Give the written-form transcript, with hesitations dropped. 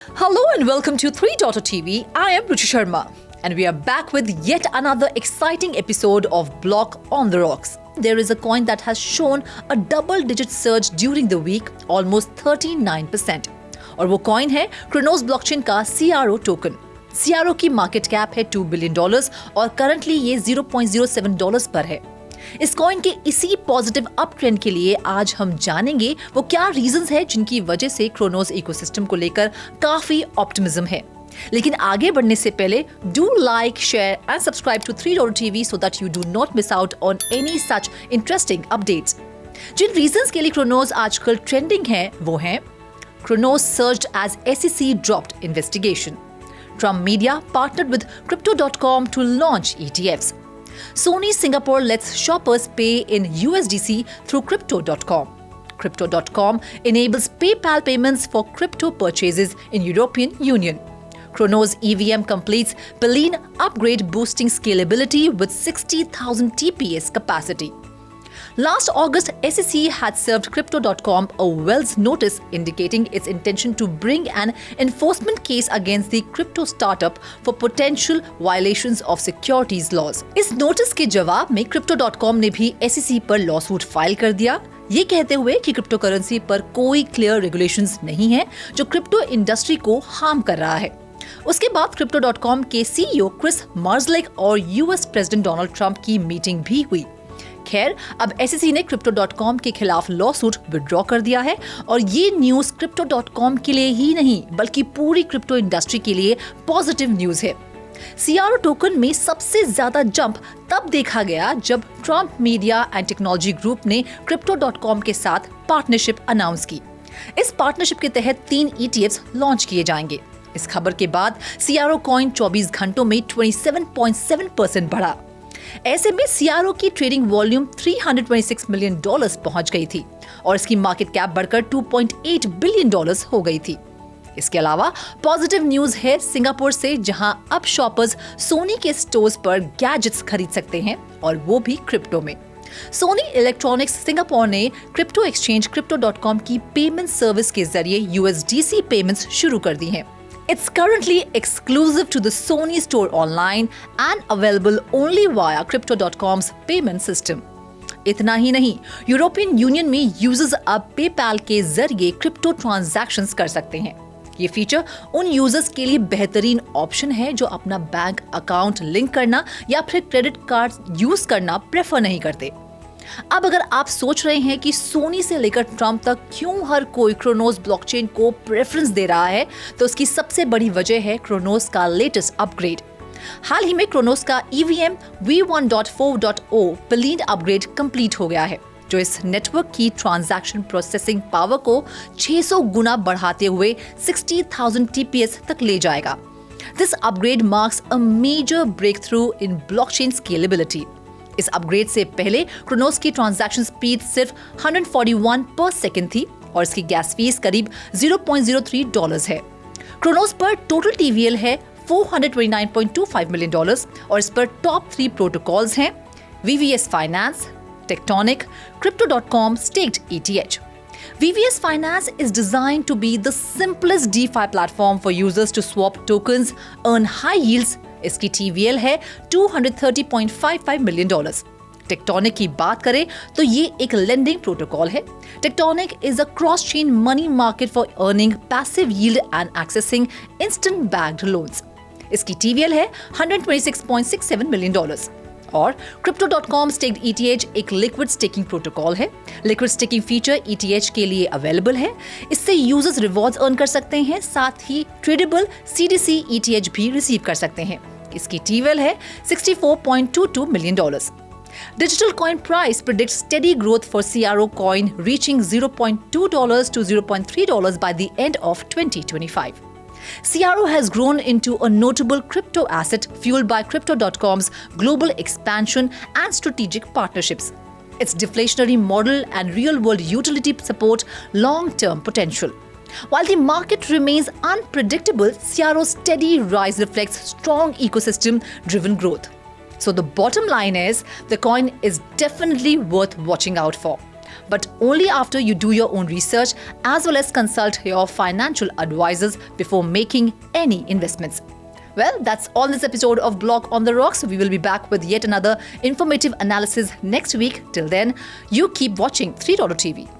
Hello and welcome to 3.TV. I am Ruchi Sharma and we are back with yet another exciting episode of Block on the Rocks. There is a coin that has shown a double-digit surge during the week, almost 39%. और वो coin है Kronos blockchain का CRO token. CRO की market cap है $2 billion और currently ये $0.07 पर है। इस कॉइन के इसी पॉजिटिव अप ट्रेंड के लिए आज हम जानेंगे वो क्या रीजंस है जिनकी वजह से क्रोनोस इकोसिस्टम को लेकर काफी ऑप्टिमिज्म है। लेकिन आगे बढ़ने से पहले do like, share and subscribe to 3.TV so that you do not miss out on any such interesting updates. जिन रीजंस के लिए क्रोनोस आजकल ट्रेंडिंग है वो हैं Cronos surged as SEC dropped investigation. Trump media partnered with Crypto.com to launch ETFs. Sony Singapore lets shoppers pay in USDC through Crypto.com. Crypto.com enables PayPal payments for crypto purchases in European Union. Cronos EVM completes Pallene upgrade boosting scalability with 60,000 TPS capacity. Last August, SEC had served Crypto.com a Wells notice indicating its intention to bring an enforcement case against the crypto startup for potential violations of securities laws. इस notice के जवाब में Crypto.com ने भी SEC पर lawsuit file कर दिया, ये कहते हुए कि क्रिप्टो करेंसी पर कोई क्लियर रेगुलेशंस नहीं है जो क्रिप्टो इंडस्ट्री को हार्म कर रहा है। उसके बाद Crypto.com के CEO क्रिस मार्जलेक और US प्रेसिडेंट डोनाल्ड ट्रंप की मीटिंग भी हुई। खैर, अब SEC ने Crypto.com के खिलाफ लॉसूट विड्रॉ कर दिया है और ये न्यूज Crypto.com के लिए ही नहीं बल्कि पूरी क्रिप्टो इंडस्ट्री के लिए पॉजिटिव न्यूज है। CRO टोकन में सबसे ज्यादा जंप तब देखा गया जब Trump media and technology group ने Crypto.com के साथ पार्टनरशिप अनाउंस की। इस पार्टनरशिप के तहत 3 ETFs लॉन्च किए जाएंगे। इस खबर के बाद CRO कॉइन 24 घंटों में 27.7% बढ़ा। ऐसे में CRO की ट्रेडिंग वॉल्यूम $326 मिलियन पहुंच गई थी और इसकी मार्केट कैप बढ़कर $2.8 बिलियन हो गई थी। इसके अलावा पॉजिटिव न्यूज है सिंगापुर से, जहां अब शॉपर्स सोनी के स्टोर्स पर गैजेट्स खरीद सकते हैं और वो भी क्रिप्टो में। सोनी इलेक्ट्रॉनिक्स सिंगापुर ने क्रिप्टो एक्सचेंज Crypto.com की पेमेंट सर्विस के जरिए USDC पेमेंट्स शुरू कर दी हैं। It's currently exclusive to the Sony store online and available only via Crypto.com's payment system. इतना ही नहीं, यूरोपियन यूनियन में यूजर्स अब पेपैल के जरिए क्रिप्टो ट्रांजैक्शंस कर सकते हैं। ये फीचर उन यूजर्स के लिए बेहतरीन ऑप्शन है जो अपना बैंक अकाउंट लिंक करना या फिर क्रेडिट कार्ड यूज करना प्रेफर नहीं करते। अब अगर आप सोच रहे हैं कि सोनी से लेकर ट्रम्प तक क्यों हर कोई क्रोनोस ब्लॉकचेन को प्रेफरेंस दे रहा है, तो उसकी सबसे बड़ी वजह है क्रोनोस का लेटेस्ट अपग्रेड। हाल ही में क्रोनोस का EVM v1.4.0 Pallene upgrade complete हो गया है, जो इस नेटवर्क की ट्रांजैक्शन प्रोसेसिंग पावर को 600 गुना बढ़ाते हुए 60,000 TPS तक ले जाएगा। This upgrade marks a major breakthrough in blockchain scalability. इस अपग्रेड से पहले क्रोनोस की ट्रांजैक्शन स्पीड सिर्फ 141 पर सेकंड थी और इसकी गैस फीस करीब $0.03 है। क्रोनोस पर टोटल TVL है $429.25 मिलियन और इस पर टॉप 3 प्रोटोकॉल्स हैं VVS Finance, Tectonic, Crypto.com Staked ETH. VVS Finance is designed to be the simplest DeFi platform for users to swap tokens, earn high yields. इसकी TVL है $230.55 million. Tectonic की बात करें तो ये एक लेंडिंग प्रोटोकॉल है। Tectonic is a cross chain money market for earning passive yield and accessing instant backed loans. इसकी TVL है $126.67 मिलियन। और Crypto.com Staked ETH एक लिक्विड स्टेकिंग प्रोटोकॉल है। लिक्विड स्टेकिंग फीचर ETH के लिए अवेलेबल है। इससे यूजर्स रिवॉर्ड्स अर्न कर सकते हैं, साथ ही ट्रेडेबल CDC ETH भी रिसीव कर सकते हैं। इसकी TVL है $64.22 million. Digital coin price predicts steady growth for CRO coin, reaching $0.2 to $0.3 by the end of 2025. CRO has grown into a notable crypto asset fueled by Crypto.com's global expansion and strategic partnerships. Its deflationary model and real-world utility support long-term potential. While the market remains unpredictable, CRO's steady rise reflects strong ecosystem-driven growth. So the bottom line is, the coin is definitely worth watching out for. but only after you do your own research as well as consult your financial advisors before making any investments. Well, that's all in this episode of Block on the Rocks. We will be back with yet another informative analysis next week. Till then, you keep watching 3 TV.